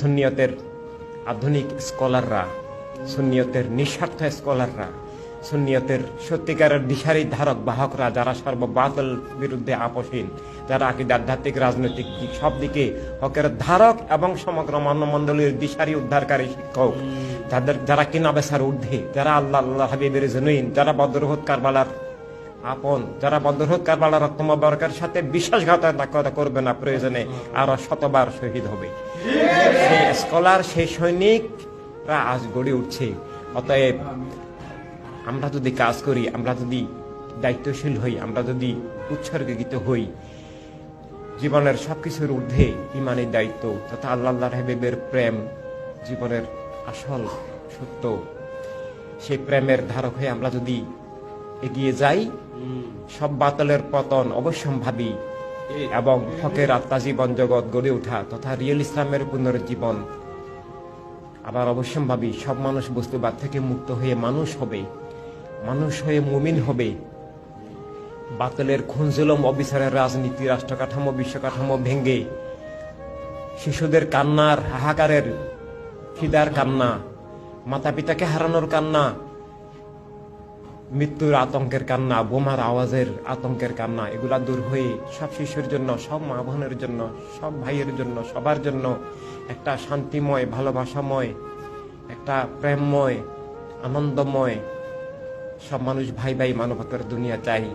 সুন্নিয়তের আধুনিক স্কলাররা, সুন্নিয়তের নিঃস্বার্থ স্কলাররা, সুন্নিয়তের সত্যিকারের দিশারি ধারক বাহকরা, যারা সর্ববাতল বিরুদ্ধে আপোষহীন, যারা আধ্যাত্মিক রাজনৈতিক দিক সব দিকে হকের ধারক এবং সমগ্র মানবমণ্ডলীর দিশারি উদ্ধারকারী শিক্ষক, যারা কিনা বেচার ঊর্ধ্বে, যারা আল্লাহ আল্লাহ হাবিবের জনুইন, যারা বদরহুদ কারবালার আপন, যারা বদরহুদ কারবালার রক্ত মোবারকের সাথে বিশ্বাসঘাতকতা করবে না, প্রয়োজনে আরো শতবার শহীদ হবে। সেই স্কলার, সেই সৈনিকরা আজ গড়ে উঠছে। অতএব আমরা যদি কাজ করি, আমরা যদি দায়িত্বশীল হই, আমরা যদি উৎসর্গীকৃত হই, জীবনের সবকিছুর ঊর্ধ্বে ইমানের দায়িত্ব তথা আল্লাহ হাবিবের প্রেম জীবনের আসল সত্য, সেই প্রেমের ধারক হয়ে আমরা যদি এগিয়ে যাই, সব বাতলের পতন অবশ্যম্ভাবী এবং হকের আত্মা জীবন জগৎ গড়ে ওঠা তথা রিয়েল ইসলামের পুনরুজ্জীবন আবার অবশ্যম্ভাবী। সব মানুষ বস্তুবাদ থেকে মুক্ত হয়ে মানুষ হবে, মানুষ হয়ে মুমিন হবে। বাতলের খুনজুলম অবিচারের রাজনীতি, রাষ্ট্র কাঠামো, বিশ্ব কাঠামো ভেঙ্গে শিশুদের কান্নার হাহাকারের, খিদার কান্না, মাতা পিতাকে হারানোর কান্না, মৃত্যুর আতঙ্কের কান্না, বোমার আওয়াজের আতঙ্কের কান্না, এগুলা দূর হয়ে সব শিশুর জন্য, সব মা বোনের জন্য, সব ভাইয়ের জন্য, সবার জন্য একটা শান্তিময়, ভালোবাসাময়, একটা প্রেমময়, আনন্দময়, সব মানুষ ভাই ভাই মানবতার দুনিয়া চাই।